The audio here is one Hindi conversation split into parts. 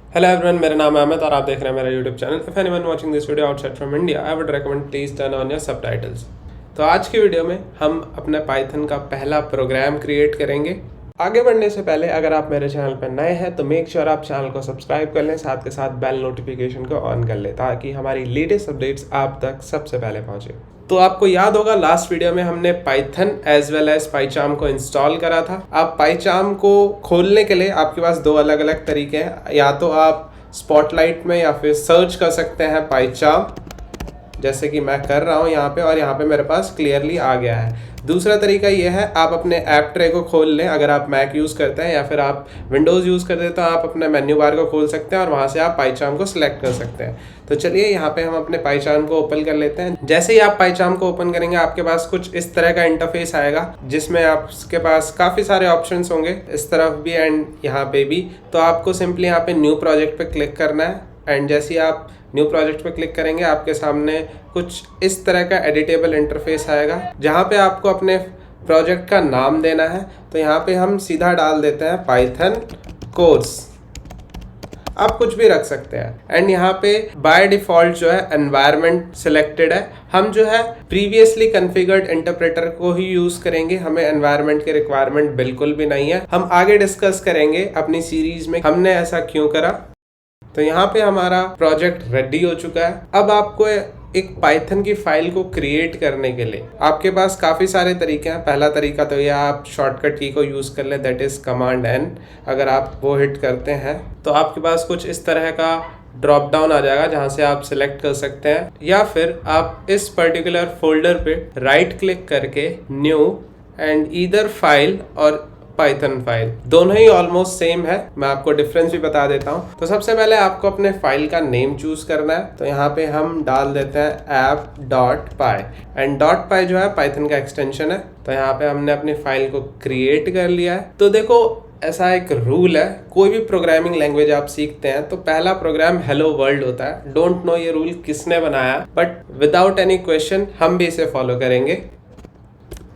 हेलो एवरीवन, मेरा नाम है अमित और आप देख रहे हैं मेरा YouTube channel. If anyone watching this video outside from India I would recommend please turn on your subtitles. तो आज की वीडियो में हम अपने पाइथन का पहला प्रोग्राम क्रिएट करेंगे। आगे बढ़ने से पहले अगर आप मेरे चैनल पर नए हैं तो मेक श्योर आप चैनल को सब्सक्राइब कर लें, साथ के साथ बेल नोटिफिकेशन को ऑन कर लें ताकि हमारी लेटेस्ट अपडेट्स आप तक सबसे पहले पहुंचे। तो आपको याद होगा लास्ट वीडियो में हमने Python as well as pycharm को इंस्टॉल करा था। आप pycharm को खोलने के लिए आपके पास दो अलग अलग तरीके हैं। या तो आप स्पॉटलाइट में या फिर सर्च कर सकते हैं pycharm, जैसे कि मैं कर रहा हूँ यहाँ पे, और यहाँ पे मेरे पास क्लियरली आ गया है। दूसरा तरीका ये है, आप अपने ऐप ट्रे को खोल लें। अगर आप मैक यूज़ करते हैं या फिर आप विंडोज़ यूज़ करते हैं तो आप अपने मेन्यू बार को खोल सकते हैं और वहाँ से आप pycharm को सिलेक्ट कर सकते हैं। तो चलिए यहाँ पे हम अपने pycharm को ओपन कर लेते हैं। जैसे ही आप pycharm को ओपन करेंगे आपके पास कुछ इस तरह का इंटरफेस आएगा जिसमें आपके पास काफ़ी सारे ऑप्शंस होंगे, इस तरफ भी एंड यहाँ पे भी। तो आपको सिंपली यहाँ पे न्यू प्रोजेक्ट पे क्लिक करना है एंड जैसे ही आप न्यू प्रोजेक्ट पे क्लिक करेंगे आपके सामने कुछ इस तरह का एडिटेबल इंटरफेस आएगा जहाँ पे आपको अपने प्रोजेक्ट का नाम देना है। तो यहाँ पे हम सीधा डाल देते हैं पाइथन कोर्स। आप कुछ भी रख सकते हैं एंड यहाँ पे बाय डिफॉल्ट जो है एनवायरनमेंट सिलेक्टेड है। हम जो है प्रीवियसली कॉन्फ़िगर्ड इंटरप्रेटर को ही यूज करेंगे, हमें एनवायरनमेंट की रिक्वायरमेंट बिल्कुल भी नहीं है। हम आगे डिस्कस करेंगे अपनी सीरीज में हमने ऐसा क्यों करा। तो यहाँ पे हमारा प्रोजेक्ट रेडी हो चुका है। अब आपको एक पाइथन की फाइल को क्रिएट करने के लिए आपके पास काफ़ी सारे तरीके हैं। पहला तरीका तो ये आप शॉर्टकट की को यूज़ कर लें, दैट इज़ कमांड एन। अगर आप वो हिट करते हैं तो आपके पास कुछ इस तरह का ड्रॉप डाउन आ जाएगा जहाँ से आप सिलेक्ट कर सकते हैं, या फिर आप इस पर्टिकुलर फोल्डर पे राइट क्लिक करके न्यू एंड ईदर फाइल और पाइथन फाइल, दोनों ही ऑलमोस्ट सेम है। मैं आपको डिफरेंस भी बता देता हूँ। तो सबसे पहले आपको अपने फाइल का नेम चूज करना है। तो यहाँ पे हम डाल देते हैं app.py एंड .py जो है पाइथन का एक्सटेंशन है। तो यहाँ पे हमने अपनी फाइल को क्रिएट कर लिया है। तो देखो ऐसा एक रूल है, कोई भी प्रोग्रामिंग लैंग्वेज आप सीखते हैं तो पहला प्रोग्राम हेलो वर्ल्ड होता है। डोंट नो ये रूल किसने बनाया, बट विदाउट एनी क्वेश्चन हम भी इसे फॉलो करेंगे।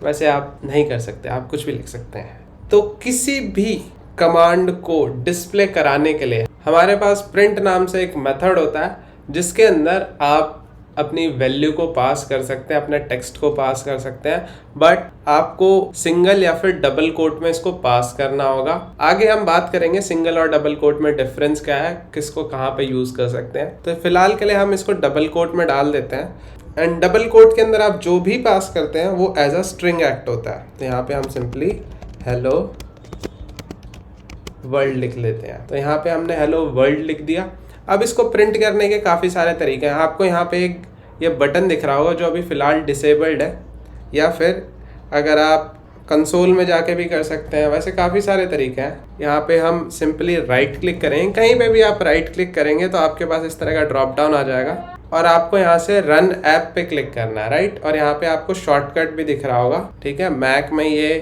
वैसे आप नहीं कर सकते, आप कुछ भी लिख सकते हैं। तो किसी भी कमांड को डिस्प्ले कराने के लिए हमारे पास प्रिंट नाम से एक मेथड होता है जिसके अंदर आप अपनी वैल्यू को पास कर सकते हैं, अपने टेक्स्ट को पास कर सकते हैं, बट आपको सिंगल या फिर डबल कोट में इसको पास करना होगा। आगे हम बात करेंगे सिंगल और डबल कोट में डिफरेंस क्या है, किसको कहाँ पे यूज कर सकते हैं। तो फिलहाल के लिए हम इसको डबल कोट में डाल देते हैं एंड डबल कोट के अंदर आप जो भी पास करते हैं वो एज अ स्ट्रिंग एक्ट होता है। तो यहाँ पे हम सिंपली हेलो वर्ल्ड लिख लेते हैं। तो यहाँ पे हमने हेलो वर्ल्ड लिख दिया। अब इसको प्रिंट करने के काफ़ी सारे तरीके हैं। आपको यहाँ पे एक ये बटन दिख रहा होगा जो अभी फ़िलहाल डिसेबल्ड है, या फिर अगर आप कंसोल में जाके भी कर सकते हैं। वैसे काफ़ी सारे तरीके हैं। यहाँ पे हम सिंपली राइट क्लिक करेंगे, कहीं पे भी आप राइट क्लिक करेंगे तो आपके पास इस तरह का ड्रॉप डाउन आ जाएगा और आपको यहाँ से रन ऐप पे क्लिक करना है, राइट। और यहाँ पे आपको शॉर्टकट भी दिख रहा होगा, ठीक है। मैक में ये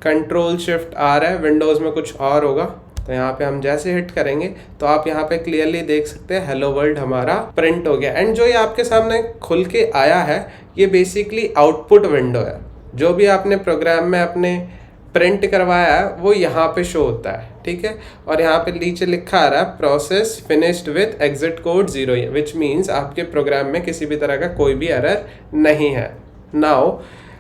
कंट्रोल शिफ्ट आर है, विंडोज़ में कुछ और होगा। तो यहाँ पे हम जैसे हिट करेंगे तो आप यहाँ पे क्लियरली देख सकते हैं हेलो वर्ल्ड हमारा प्रिंट हो गया। एंड जो ये आपके सामने खुल के आया है ये बेसिकली आउटपुट विंडो है। जो भी आपने प्रोग्राम में अपने प्रिंट करवाया है वो यहाँ पे शो होता है, ठीक है। और यहाँ पे नीचे लिखा आ रहा है process finished with exit code 0, which means आपके प्रोग्राम में किसी भी तरह का कोई भी एरर नहीं है। नाउ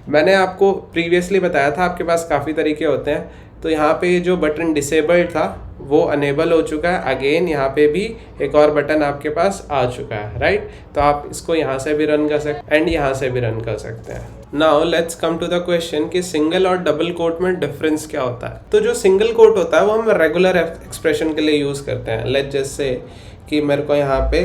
मैंने आपको प्रीवियसली बताया था आपके पास काफ़ी तरीके होते हैं। तो यहाँ पे जो बटन डिसेबल्ड था वो अनेबल हो चुका है। अगेन यहाँ पे भी एक और बटन आपके पास आ चुका है, राइट। तो आप इसको यहाँ से भी रन कर सकते हैं एंड यहाँ से भी रन कर सकते हैं। Now let's come to the question कि सिंगल और डबल कोट में डिफरेंस क्या होता है। तो जो सिंगल कोट होता है वो हम रेगुलर एक्सप्रेशन के लिए यूज़ करते हैं। लेट्स जस्ट से कि मेरे को यहाँ पे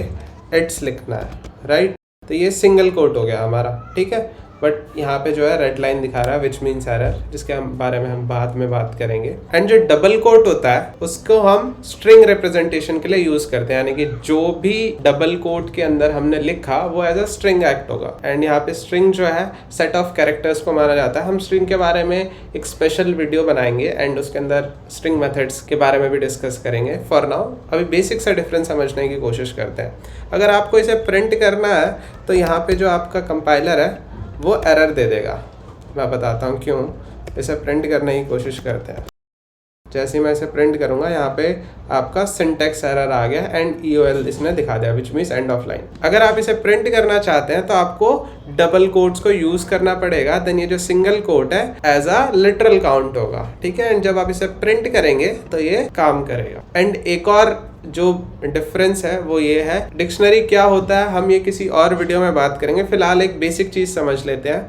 इट्स लिखना है, राइट। तो ये सिंगल कोट हो गया हमारा, ठीक है। बट यहाँ पे जो है रेड लाइन दिखा रहा है विच मीन्स एरर, जिसके बारे में हम बाद में बात करेंगे। एंड जो डबल कोट होता है उसको हम स्ट्रिंग रिप्रेजेंटेशन के लिए यूज करते हैं, यानी कि जो भी डबल कोट के अंदर हमने लिखा वो एज अ स्ट्रिंग एक्ट होगा। एंड यहाँ पे स्ट्रिंग जो है सेट ऑफ कैरेक्टर्स को माना जाता है। हम स्ट्रिंग के बारे में एक स्पेशल वीडियो बनाएंगे एंड उसके अंदर स्ट्रिंग मेथड्स के बारे में भी डिस्कस करेंगे। फॉर नाउ अभी बेसिक सा डिफरेंस समझने की कोशिश करते हैं। अगर आपको इसे प्रिंट करना है तो यहाँ पे जो आपका कंपाइलर है वो एरर दे देगा। मैं बताता हूँ क्यों। इसे प्रिंट करने की कोशिश करते हैं। जैसे ही मैं इसे प्रिंट करूंगा यहाँ पे आपका सिंटेक्स एरर आ गया एंड EOL इसने दिखा दिया, which means end of line. अगर आप इसे प्रिंट करना चाहते हैं तो आपको डबल कोट्स को यूज करना पड़ेगा, देन ये जो सिंगल कोट है एज अ लिटरल काउंट होगा, ठीक है। एंड जब आप इसे प्रिंट करेंगे तो ये काम करेगा। एंड एक और जो डिफरेंस है वो ये है, डिक्शनरी क्या होता है हम ये किसी और वीडियो में बात करेंगे, फिलहाल एक बेसिक चीज समझ लेते हैं।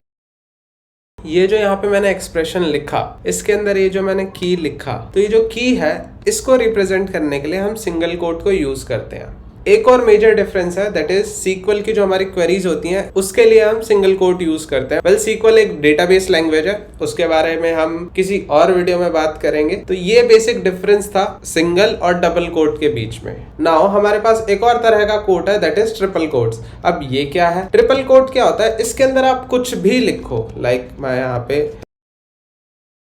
ये जो यहाँ पे मैंने एक्सप्रेशन लिखा, इसके अंदर ये जो मैंने की लिखा, तो ये जो की है इसको रिप्रेजेंट करने के लिए हम सिंगल कोट को यूज करते हैं। एक और मेजर डिफरेंस है, दैट इज सीक्वल की जो हमारी क्वेरीज होती हैं उसके लिए हम सिंगल कोट यूज करते हैं। वेल सीक्वल एक डेटाबेस लैंग्वेज है, उसके बारे में हम किसी और वीडियो में बात करेंगे। तो ये बेसिक डिफरेंस था सिंगल और डबल कोट के बीच में। नाउ हमारे पास एक और तरह का कोट है, दैट इज ट्रिपल कोट्स। अब ये क्या है? ट्रिपल कोट क्या होता है? इसके अंदर आप कुछ भी लिखो, लाइक मैं यहाँ पे,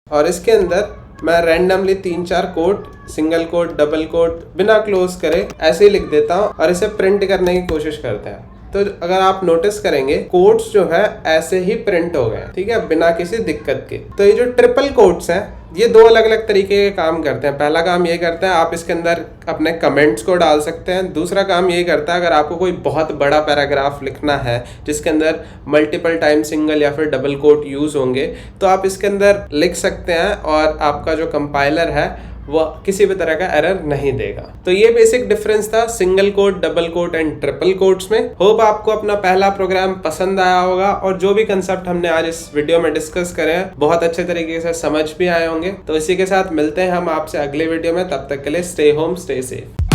और इसके अंदर मैं randomly 3-4 quote, single quote, double quote बिना क्लोज करे ऐसे ही लिख देता हूँ और इसे प्रिंट करने की कोशिश करते हैं। तो अगर आप नोटिस करेंगे कोट्स जो है ऐसे ही प्रिंट हो गए, ठीक है, बिना किसी दिक्कत के। तो ये जो ट्रिपल कोट्स हैं ये दो अलग अलग तरीके के काम करते हैं। पहला काम ये करता है, आप इसके अंदर अपने कमेंट्स को डाल सकते हैं। दूसरा काम ये करता है, अगर आपको कोई बहुत बड़ा पैराग्राफ लिखना है जिसके अंदर मल्टीपल टाइम सिंगल या फिर डबल कोट यूज होंगे, तो आप इसके अंदर लिख सकते हैं और आपका जो कंपाइलर है वो किसी भी तरह का एरर नहीं देगा। तो ये बेसिक डिफरेंस था single quote, double quote and triple quotes में। होप आपको अपना पहला प्रोग्राम पसंद आया होगा और जो भी कंसेप्ट हमने आज इस वीडियो में डिस्कस करे हैं बहुत अच्छे तरीके से समझ भी आए होंगे। तो इसी के साथ मिलते हैं हम आपसे अगले वीडियो में, तब तक के लिए स्टे होम, स्टे सेफ।